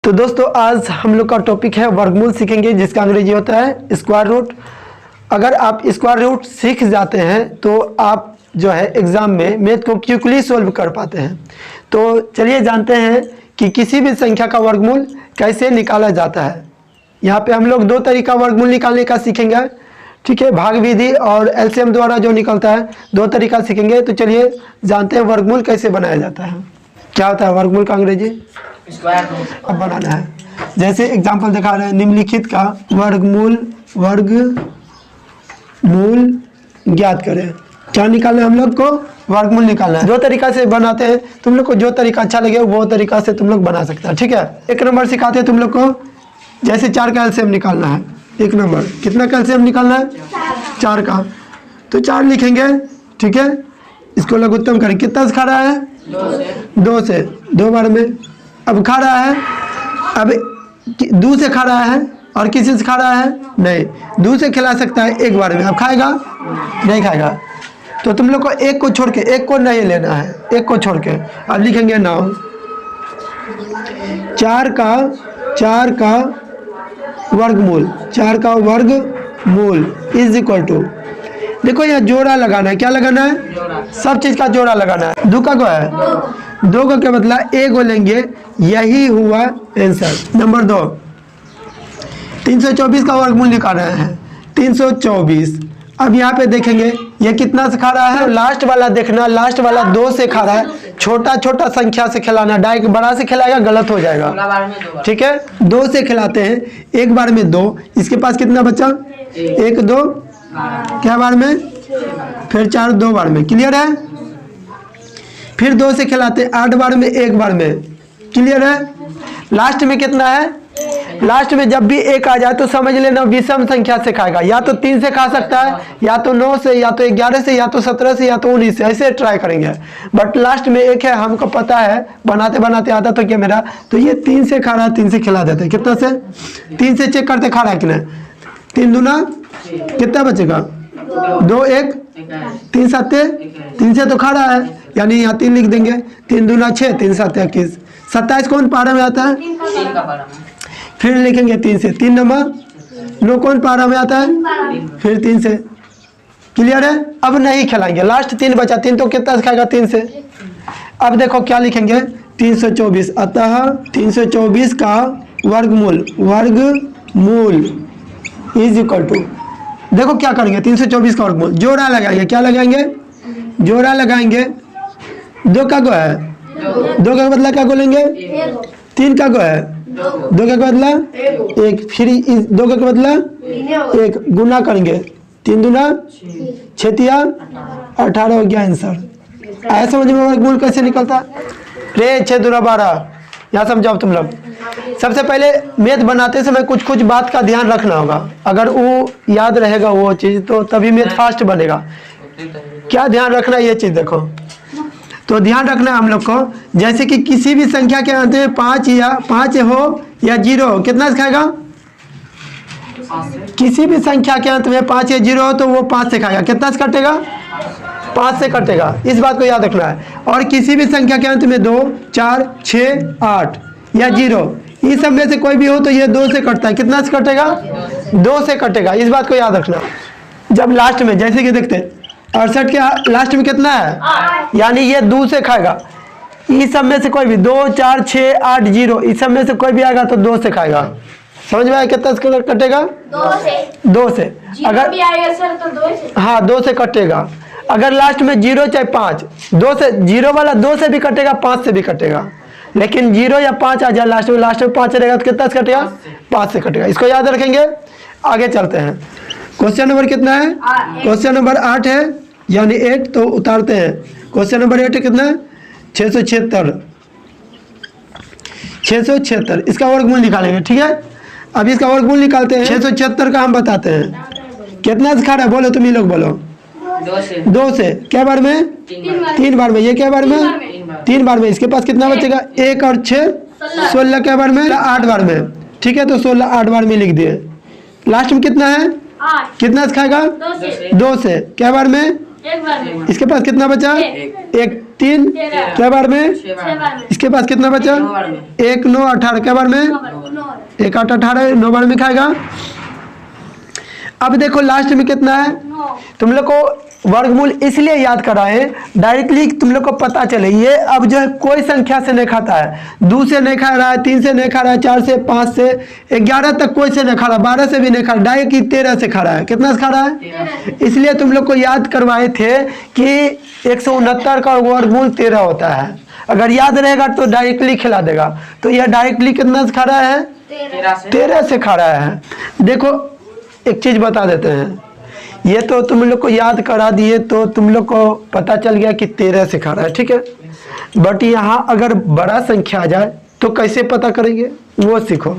तो दोस्तों आज हम लोग का टॉपिक है वर्गमूल सीखेंगे, जिसका अंग्रेजी होता है स्क्वायर रूट। अगर आप स्क्वायर रूट सीख जाते हैं तो आप जो है एग्ज़ाम में मैथ को क्विकली सॉल्व कर पाते हैं। तो चलिए जानते हैं कि किसी भी संख्या का वर्गमूल कैसे निकाला जाता है। यहाँ पे हम लोग दो तरीका वर्गमूल निकालने का सीखेंगे, ठीक है। भाग विधि और एलसीएम द्वारा जो निकलता है, दो तरीका सीखेंगे। तो चलिए जानते हैं वर्गमूल कैसे बनाया जाता है। क्या होता है वर्गमूल का अंग्रेजी? अब बनाना है, जैसे एग्जाम्पल दिखा रहे हैं, निम्नलिखित का वर्गमूल ज्ञात करें। क्या निकालना है हम लोग को? वर्गमूल निकालना है। दो तरीका से बनाते हैं, तुम लोग को जो तरीका अच्छा लगे वो तरीका से तुम लोग बना सकते हैं, ठीक है। एक नंबर सिखाते हैं तुम लोग को, जैसे 4 का एलसीएम निकालना है। एक नंबर कितना का एलसीएम निकालना है? 4 का। तो 4 लिखेंगे, ठीक है। इसको लघुत्तम करें, कितना से खा रहा है? 2 से, 2 बार में। अब खा रहा है, अब 2 से खा रहा है और किसी से खा रहा है? नहीं। 2 से खिला सकता है एक बार में, अब खाएगा? नहीं खाएगा। तो तुम लोग को एक को छोड़ के, एक को नहीं लेना है, एक को छोड़ के। अब लिखेंगे नाउ 4 का वर्गमूल, 4 का वर्गमूल इज इक्वल टू, देखो यहाँ जोड़ा लगाना है। क्या लगाना है? सब चीज का जोड़ा लगाना है। 2 का को है, 2 को क्या बदला? 1 को लेंगे, यही हुआ आंसर। नंबर 2 324 का वर्गमूल निकालना है। 324, अब यहाँ पे देखेंगे ये कितना से खा रहा है? लास्ट वाला देखना, लास्ट वाला 2 से खा रहा है। छोटा छोटा संख्या से खिलाना, डायरेक्ट बड़ा से खिलाएगा गलत हो जाएगा, ठीक है। 2 से खिलाते हैं, एक बार में 2। इसके पास कितना बचा? 1 2 क्या बार में? फिर 4 2 बार में। क्लियर है? फिर 2 से खिलाते 8 बार में, एक बार में। क्लियर है? लास्ट में कितना है? लास्ट में जब भी 1 आ जाए तो समझ लेना विषम संख्या से खाएगा। या तो 3 से खा सकता है, या तो 9 से, या तो 11 से, या तो 17 से, या तो 19 से, ऐसे ट्राई करेंगे। बट लास्ट में 1 है, हमको पता है, बनाते बनाते आता तो क्या मेरा, तो ये 3 से खा रहा है, 3 से खिला देते हैं। कितना से? 3 से चेक करते खा रहा है कि नहीं। 3 दूना कितना बचेगा? 2 1 3 7, 3 से तो खा रहा है, यानी यहाँ 3 लिख देंगे। 3 दूना 6, 3 7 21। 27 कौन पारा में आता है? फिर लिखेंगे 3 से। 3 नंबर 9 कौन पारा में आता है? फिर 3 से। क्लियर है? अब नहीं खिलाएंगे, लास्ट 3 बचा। 3 तो कितना से खाएगा? 3 से। अब देखो क्या लिखेंगे? 324। अतः 324 का वर्गमूल इज इक्वल टू, देखो क्या करेंगे? 324 का वर्गमूल जोड़ा लगाएंगे। क्या लगाएंगे? जोड़ा लगाएंगे। 2 का को है, 2 का बदला क्या को लेंगे? 3 का को है, 2 का बदला 1, फिर 2 का बदला 1, गुना करेंगे। 3 दूना 6 18 हो गया आंसर। ऐसा समझ में वर्गमूल कैसे निकलता है? रे 6 दूना 12। यहाँ समझाओ तुम लोग। सबसे पहले मैथ बनाते समय कुछ बात का ध्यान रखना होगा। अगर वो याद रहेगा वो चीज़, तो तभी मैथ फास्ट बनेगा। क्या ध्यान रखना है ये चीज़ देखो। तो ध्यान रखना है हम लोग को, जैसे कि किसी भी संख्या के अंत में 5 हो या 0 हो, कितना से खाएगा? किसी भी संख्या के अंत में 5 या 0 हो तो वो 5 से खाएगा। कितना से कटेगा? 5 से कटेगा। इस बात को याद रखना है। और किसी भी संख्या के अंत में 2 4 6 8 या 0, इस सब में से कोई भी हो तो ये 2 से कटता है। कितना से कटेगा? 2 से कटेगा। इस बात को याद रखना। जब लास्ट में, जैसे कि देखते 68 के लास्ट में कितना है, यानी ये 2 से खाएगा। इस सब में से कोई भी 2 4 6 8 0, इस सब में से कोई भी आएगा तो 2 से खाएगा। समझ में आया? कितना से कटेगा? 2 से। अगर भी आएगा सर तो 2 से, हाँ 2 से कटेगा। अगर लास्ट में 0 चाहे 5, 2 से, 0 वाला 2 से भी कटेगा, 5 से भी कटेगा। लेकिन 0 या 5 आ जाए लास्ट में 5 रहेगा तो कितना से कटेगा? 5 से कटेगा। इसको याद रखेंगे। आगे चलते हैं। क्वेश्चन नंबर कितना है? क्वेश्चन नंबर 8 है, यानी 8, तो उतारते हैं। क्वेश्चन नंबर 8 कितना है? 676। इसका वर्गमूल निकालेंगे, ठीक है। अब इसका वर्गमूल निकालते हैं। 676 का हम बताते हैं। कितना से खा रहा है? बोलो तुम ही लोग बोलो। 2 से। क्या बार में? 3 बार में। ये क्या बार में? 3 बार में। इसके पास कितना बचेगा? 1 और 6 16 क्या बार में? 8 बार में, ठीक है। तो 16 8 बार में लिख दिए। लास्ट में कितना है? 8। कितना से खाएगा? 2 से। क्या बार में? 1 बार में। इसके पास कितना बचा? 1 3 क्या बार में, इसके पास कितना बचा, 1 9 18 क्या बार में, 1 8 18 9 बार में खाएगा। अब देखो लास्ट में कितना है, तुम लोग को वर्गमूल इसलिए याद कराए डायरेक्टली तुम लोग को पता चले। ये अब जो है कोई संख्या से नहीं खाता है, 2 से नहीं खा रहा है, 3 से नहीं खा रहा है, 4 से 5 से 11 तक कोई से नहीं खा रहा, 12 से भी नहीं खा रहा, डायरेक्ट 13 से खा रहा है। कितना से खा रहा है, इसलिए तुम लोग को याद करवाए थे कि 169 का वर्गमूल 13 होता है। अगर याद रहेगा तो डायरेक्टली खिला देगा। तो यह डायरेक्टली कितना से खा रहा है, 13 से खा रहा है। देखो एक चीज बता देते हैं, ये तो तुम लोग को याद करा दिए तो तुम लोग को पता चल गया कि 13 से खा रहा है, ठीक है। बट यहाँ अगर बड़ा संख्या आ जाए तो कैसे पता करेंगे वो सीखो।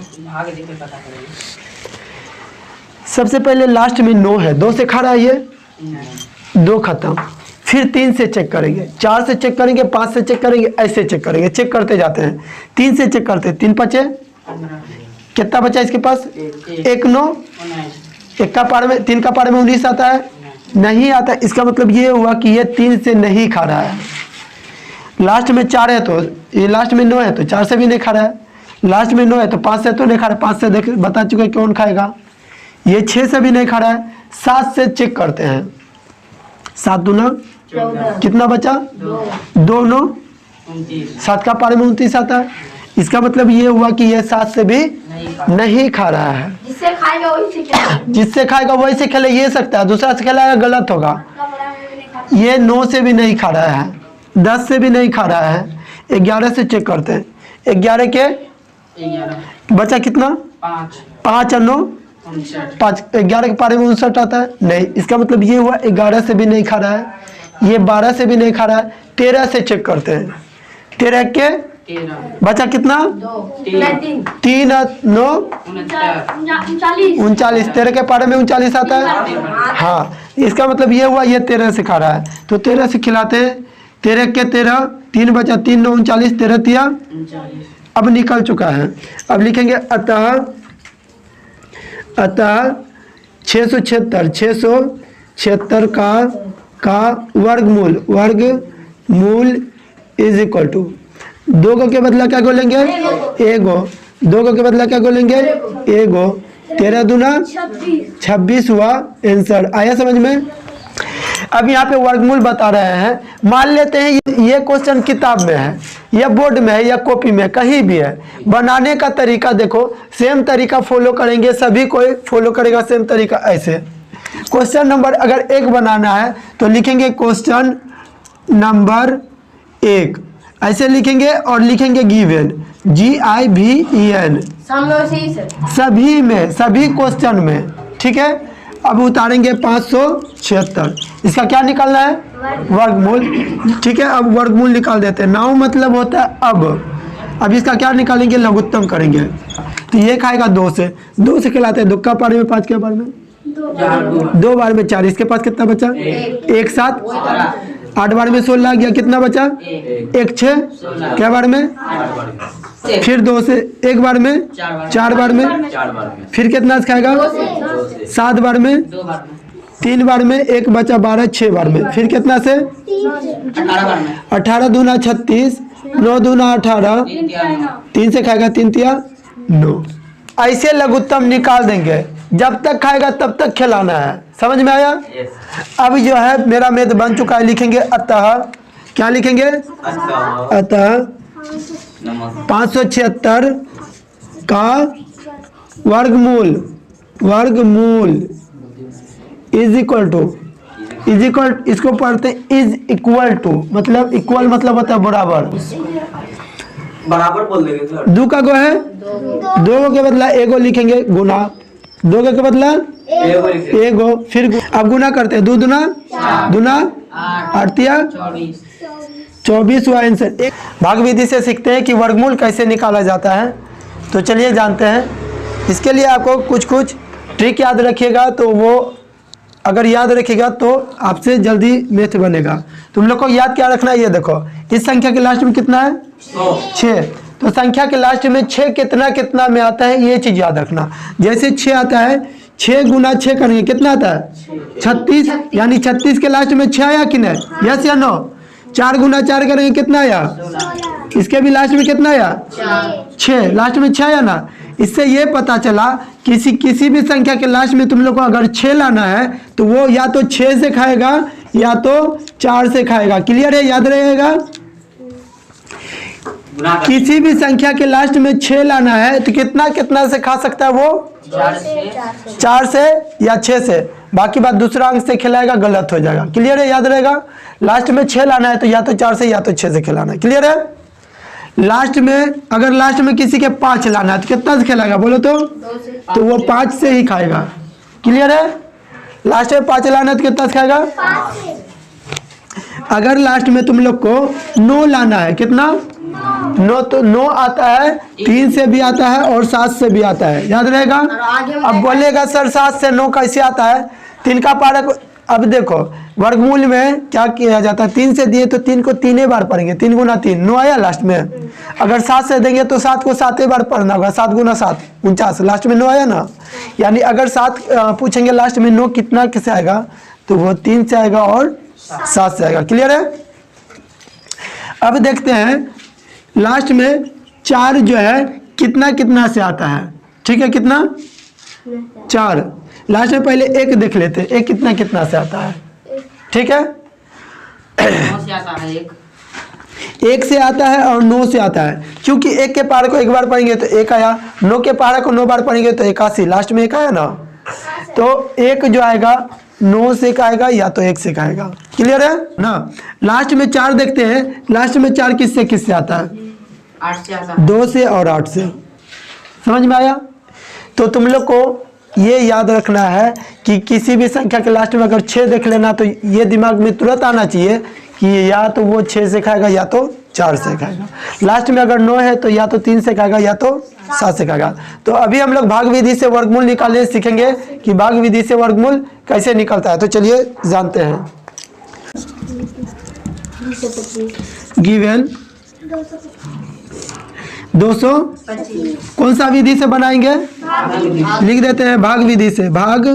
सबसे पहले लास्ट में 9 है, 2 से खा रहा है, ये 2 खत्म। फिर 3 से चेक करेंगे, 4 से चेक करेंगे, 5 से चेक करेंगे, ऐसे चेक करेंगे, चेक करते जाते हैं। 3 से चेक करते, 3 बचे, कितना बचा इसके पास, 1 9, 1 का पार में 3 का पार में 19 आता है, नहीं आता। इसका मतलब ये हुआ कि ये 3 से नहीं खा रहा है। लास्ट में 4 है तो ये, लास्ट में 9 है तो 4 से भी नहीं खा रहा है, लास्ट में 9 है तो 5 से तो नहीं खा रहा, 5 से देख बता चुके कौन खाएगा, ये 6 से भी नहीं खा रहा है। 7 से चेक करते हैं, 7 दूना कितना बचा, 2 9, 7 का पार में 29 आता है। इसका मतलब ये हुआ कि ये 7 से भी नहीं खा रहा है। जिससे खाएगा वही से खेलेगा, जिससे खाएगा वही से खेले, ये सकता है, दूसरा से खेलाएगा गलत होगा। ये 9 से भी नहीं खा रहा है, 10 से भी नहीं खा रहा है, 11 से चेक करते हैं, 11 के 11 बचा कितना, 5 और 9 5, 11 के पारे में 59 आता है, नहीं। इसका मतलब ये हुआ 11 से भी नहीं खा रहा है, ये 12 से भी नहीं खा रहा है। 13 से चेक करते हैं, 13 के 13 बचा कितना, 3 और 9 39, 13 के पारे में 39 आता है, हाँ। इसका मतलब ये हुआ ये 13 से खा रहा है, तो 13 से खिलाते हैं। 13 के 13, 3 बचा, 3 9 39, 13 तिया 39। अब निकल चुका है। अब लिखेंगे अतः 676 का वर्गमूल इज इक्वल टू, 2 को के बदला क्या बोलेंगे, एगो, 2 को के बदला क्या बोलेंगे, एगो। 13 दूना 26 हुआ आंसर। आया समझ में। अब यहाँ पे वर्गमूल बता रहे हैं, मान लेते हैं ये क्वेश्चन किताब में है या बोर्ड में है या कॉपी में, कहीं भी है। बनाने का तरीका देखो, सेम तरीका फॉलो करेंगे, सभी कोई फॉलो करेगा सेम तरीका। ऐसे क्वेश्चन नंबर अगर 1 बनाना है तो लिखेंगे क्वेश्चन नंबर 1, ऐसे लिखेंगे और लिखेंगे गिवन, GIVEN, सभी में, सभी क्वेश्चन में, ठीक है। अब उतारेंगे 576, इसका क्या निकालना है, वर्गमूल, ठीक है। अब वर्गमूल निकाल देते हैं, नाउ मतलब होता है अब इसका क्या निकालेंगे, लघुत्तम करेंगे। तो ये खाएगा 2 से खिलाते हैं, 2 का पार में 5 के बार में 2 बार में 4, इसके पास कितना बचा, 1 7, 8 बार में 16 गया, कितना बचा, 1 6 क्या बार में, फिर 2 से 1 बार में 4 बार में, फिर कितना से खाएगा, 7 बार में, 3 बार में, 1 बचा 12, 6 बार में, फिर कितना से 18 दूना 36, 9 दूना 18, 3 से खाएगा 3 तिया 9। ऐसे लघुत्तम निकाल देंगे, जब तक खाएगा तब तक खिलाना है। समझ में आया। अब जो है मेरा मेद बन चुका है, लिखेंगे अतः, क्या लिखेंगे, अतः 576 का वर्गमूल इज इक्वल टू, इसको पढ़ते इज इक्वल टू, मतलब इक्वल मतलब होता है बराबर बोल देंगे सर। 2 का गो है, 2 के बदला एगो लिखेंगे, गुना, 2 के बदला एगो, फिर अब गुना करते हैं, 2 दूना 8 तिया 24 हुआ आंसर। एक भाग विधि से सीखते हैं कि वर्गमूल कैसे निकाला जाता है। तो चलिए जानते हैं। इसके लिए आपको कुछ ट्रिक याद रखिएगा, तो वो अगर याद रखिएगा तो आपसे जल्दी मैथ बनेगा। तुम लोग को याद क्या रखना है, ये देखो, इस संख्या के लास्ट में कितना है, 6, तो संख्या के लास्ट में 6 कितना में आता है, ये चीज़ याद रखना। जैसे 6 आता है, 6 गुना 6 करेंगे, कितना आता है, 36, यानी 36 के लास्ट में 6 आया कि नहीं, यस या नो, 4 गुना 4 करेंगे कितना आया? इसके भी लास्ट में कितना आया? 6, लास्ट में 6 आया ना। इससे ये पता चला किसी भी संख्या के लास्ट में तुम लोग को अगर 6 लाना है तो वो या तो 6 से खाएगा या तो 4 से खाएगा। क्लियर है? याद रहेगा। किसी भी संख्या के लास्ट में 6 लाना है तो कितना से खा सकता है वो? 4 से या 6 से। बाकी बात दूसरा अंक से खिलाएगा, गलत हो जाएगा। क्लियर है? याद रहेगा। लास्ट में 6 लाना है तो या तो 4 से या तो 6 से खिलाना है। क्लियर है? लास्ट में अगर लास्ट में किसी के 5 लाना है तो कितना से खिलाएगा बोलो तो वो 5 से ही खाएगा। क्लियर है? लास्ट में 5 लाना है तो कितना से खाएगा? अगर लास्ट में तुम लोग को 9 लाना है, कितना? 9, तो 9 आता है, 3 से भी आता है और 7 से भी आता है। याद रहेगा। अब बोलेगा सर 7 से 9 कैसे आता है? 3 का पारक। अब देखो वर्गमूल में क्या किया जाता है? 3 से दिए तो 3 को 3 बार पढ़ेंगे। 3 गुना 3 9 आया लास्ट में। अगर 7 से देंगे तो 7 को 7 बार पढ़ना होगा। 7 गुना 7 49, लास्ट में 9 आया ना। यानी अगर 7 पूछेंगे लास्ट में 9 कितना किसे आएगा तो वो 3 से आएगा और 7 से आएगा। क्लियर है? अब देखते हैं लास्ट में 4 जो है कितना से आता है। ठीक है? कितना? 4। लास्ट में पहले 1 देख लेते हैं। 1 कितना से आता है। ठीक है? 9 से आता है 1 से आता है और 9 से आता है। क्योंकि 1 के पहाड़ को 1 बार पढ़ेंगे तो 1 आया, 9 के पहाड़ को 9 बार पढ़ेंगे तो 81, लास्ट में 1 आया ना। तो 1 जो आएगा 9 से खाएगा या तो 1 से खाएगा। क्लियर है ना। लास्ट में 4 देखते हैं। लास्ट में 4 किससे आता है? 8 से आता है। 2 से और 8 से। समझ में आया? तो तुम लोग को ये याद रखना है कि किसी भी संख्या के लास्ट में अगर 6 देख लेना तो ये दिमाग में तुरंत आना चाहिए कि या तो वो 6 से खाएगा या तो 4 से खाएगा। लास्ट में अगर 9 है तो या तो 3 से खाएगा या तो 7 से खाएगा। तो अभी हम लोग भाग विधि से वर्गमूल निकालने सीखेंगे कि भाग विधि से वर्गमूल कैसे निकलता है। तो चलिए जानते हैं। गिवन 225 कौन सा विधि से बनाएंगे? लिख देते हैं भाग विधि से। भाग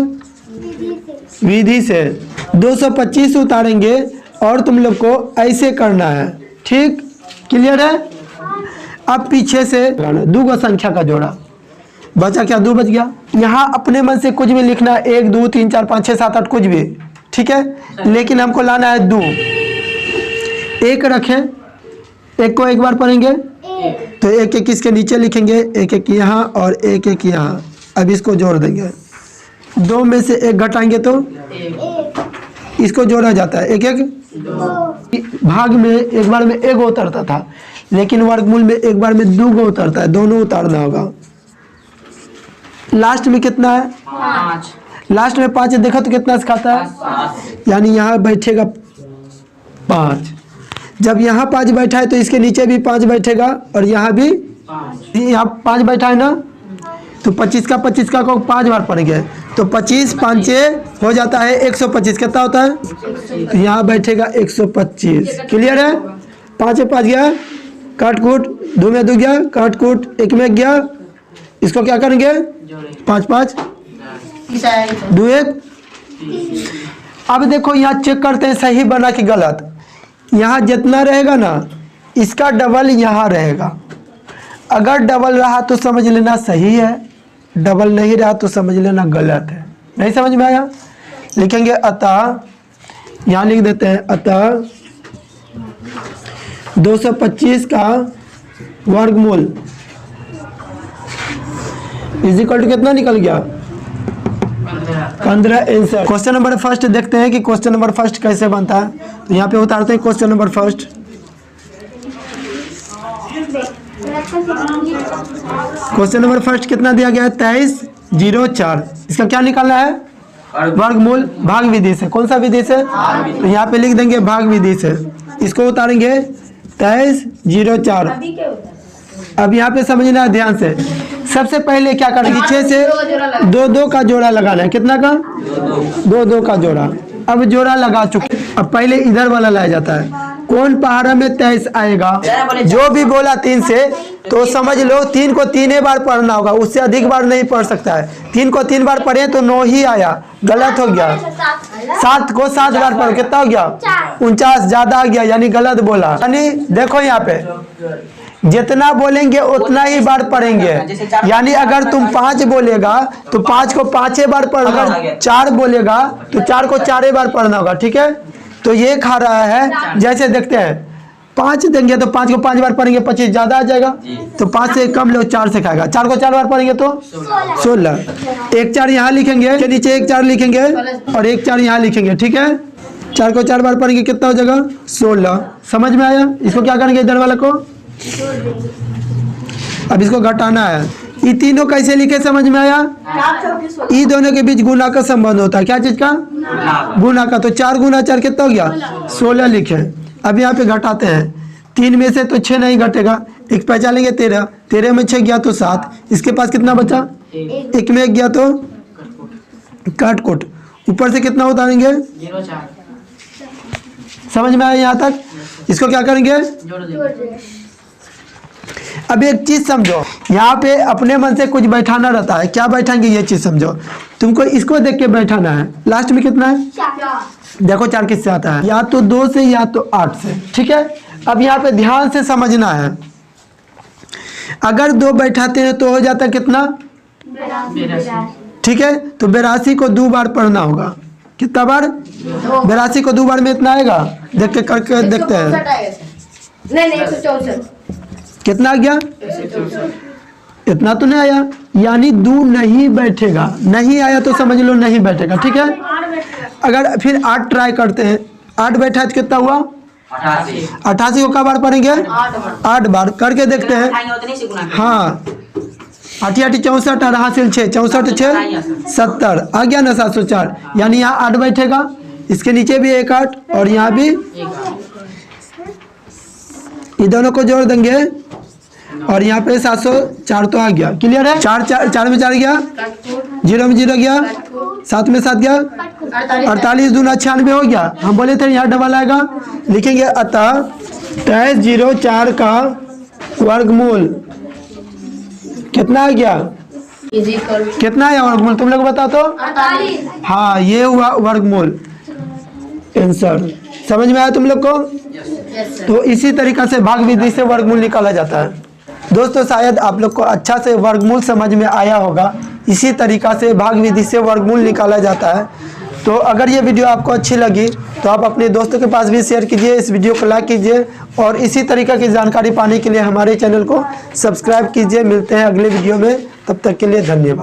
विधि से 225 उतारेंगे और तुम लोग को ऐसे करना है। ठीक? क्लियर है? अब पीछे से 2 संख्या का जोड़ा बचा। क्या 2 बच गया? यहाँ अपने मन से कुछ भी लिखना, 1 2 3 4 5 6 7 8 कुछ भी। ठीक है? लेकिन हमको लाना है 2। 1 रखें, 1 को 1 बार पढ़ेंगे तो 1 इसके नीचे लिखेंगे, 1 यहाँ और 1 यहाँ। अब इसको जोड़ देंगे। 2 में से 1 घटाएंगे तो इसको जोड़ा जाता है। 1 भाग में एक बार में 1 उतरता था, लेकिन वर्गमूल में एक बार में 2 उतरता है। दोनों उतारना होगा। लास्ट में कितना है? 5। लास्ट में 5 देखो तो कितना से खाता है? यानी यहाँ बैठेगा 5। जब यहाँ 5 बैठा है तो इसके नीचे भी 5 बैठेगा और यहाँ भी यहाँ 5 बैठा है ना। तो 25 का को 5 बार पढ़ेंगे तो 25 5 हो जाता है 125। कितना होता है? तो यहाँ बैठेगा 125। क्लियर है? 5 गया, काट कूट 2 में 2 गया, काट कूट 1 में गया। इसको क्या करेंगे? 5 2 1। अब देखो यहाँ चेक करते हैं सही बना कि गलत। यहाँ जितना रहेगा ना इसका डबल यहाँ रहेगा। अगर डबल रहा तो समझ लेना सही है, डबल नहीं रहा तो समझ लेना गलत है। नहीं समझ में आया? लिखेंगे अतः, यहाँ लिख देते हैं अतः 225 का वर्गमूल इज इक्वल टू कितना निकल गया? 15 आंसर। क्वेश्चन नंबर फर्स्ट देखते हैं कि क्वेश्चन नंबर फर्स्ट कैसे बनता है। तो यहाँ पे उतारते हैं question number first. Question number first कितना दिया गया है? 2304। इसका क्या निकालना है? वर्गमूल भाग विधि से। कौन सा विधि से? तो यहाँ पे लिख देंगे भाग विधि से। इसको उतारेंगे 2304। अब यहाँ पे समझना है ध्यान से। सबसे पहले क्या करेंगे? 6 से 2 का जोड़ा लगाना है। कितना का? 2 का जोड़ा। अब जोड़ा लगा चुके। अब पहले इधर वाला लाया जाता है। कौन पहाड़ा में 23 आएगा? जो भी बोला 3 से तो समझ लो 3 को 3 बार पढ़ना होगा, उससे अधिक बार नहीं पढ़ सकता है। 3 को 3 बार पढ़े तो 9 ही आया, गलत हो गया। 7 को 7 बार पढ़ो, कितना हो गया? 49, ज्यादा आ गया यानी गलत बोला। यानी देखो यहाँ पे जितना बोलेंगे उतना ही बार पढ़ेंगे, यानी अगर तुम 5 बोलेगा तो 5 को 5 बार पढ़ना, अगर 4 बोलेगा तो 4 को 4 बार पढ़ना होगा, ठीक है। तो ये खा रहा है, जैसे देखते हैं 5 देंगे तो 5 को 5 बार पढ़ेंगे 25 ज्यादा आ जाएगा, तो 5 से कम लोग 4 से खाएगा। 4 को 4 बार पढ़ेंगे तो 16। 1 4 यहाँ लिखेंगे, के नीचे 1 4 लिखेंगे और 1 4 यहाँ लिखेंगे, ठीक है। 4 को 4 बार पढ़ेंगे कितना हो जाएगा? 16। समझ में आया? इसको क्या करेंगे इधर वाला को? अब इसको घटाना है। ये तीनों कैसे लिखे समझ में आया? ये दोनों के बीच गुना का संबंध होता है, क्या चीज का? गुना का। तो 4 गुना 4 कितना हो गया? 16 लिखे। अब यहाँ पे घटाते हैं, 3 में से तो 6 नहीं घटेगा, एक पहचान लेंगे 13, 13 में 6 गया तो 7, इसके पास कितना बचा? 1 में 1 गया तो काट कोट, ऊपर से कितना उतारेंगे? 0 4 समझ में आया यहाँ तक? इसको क्या करेंगे? जोड़ देंगे। अब एक चीज समझो, यहाँ पे अपने मन से कुछ बैठाना रहता है, क्या बैठाएंगे ये चीज समझो। तुमको इसको देख के बैठाना है। लास्ट में कितना है? 4। देखो 4 किससे आता है? या तो 2 से या तो 8 से, ठीक है। अब यहाँ पे ध्यान से समझना है, अगर 2 बैठाते हैं तो हो जाता है कितना? 82। ठीक है। तो 82 को 2 बार पढ़ना होगा, कितना बार? 82 को 2 बार में इतना आएगा, देख के करके देखते हैं। नहीं 164। कितना आ गया? इतना तो नहीं आया, यानी 2 नहीं बैठेगा। नहीं आया तो समझ लो नहीं बैठेगा, ठीक है। अगर फिर 8 ट्राई करते हैं, 8 बैठा है तो कितना हुआ? 88 को क्या बार पढ़ेंगे? 8 बार करके देखते हैं। हाँ 8 8 64 और हासिल 6, 64 6 70 आ गया ना 704, यानी यहाँ 8 बैठेगा, इसके नीचे भी एक 8 और यहाँ भी, ये दोनों को जोड़ देंगे और यहाँ पे 704 तो आ गया। क्लियर है? 4 में 4 गया, 0 में 0 गया, 7 में 7 गया, 48 दूना 96 हो गया। हम बोले थे यहाँ डबल आएगा, लिखेंगे अतः 2304 का वर्गमूल कितना आ गया? कितना है वर्गमूल? तुम लोग बताओ तो। 48। हाँ ये हुआ वर्गमूल आंसर। समझ में आया तुम लोग को? तो इसी तरीका से भाग विधि से वर्गमूल निकाला जाता है। दोस्तों शायद आप लोग को अच्छा से वर्गमूल समझ में आया होगा। इसी तरीका से भाग विधि से वर्गमूल निकाला जाता है। तो अगर ये वीडियो आपको अच्छी लगी तो आप अपने दोस्तों के पास भी शेयर कीजिए, इस वीडियो को लाइक कीजिए और इसी तरीका की जानकारी पाने के लिए हमारे चैनल को सब्सक्राइब कीजिए। मिलते हैं अगले वीडियो में, तब तक के लिए धन्यवाद।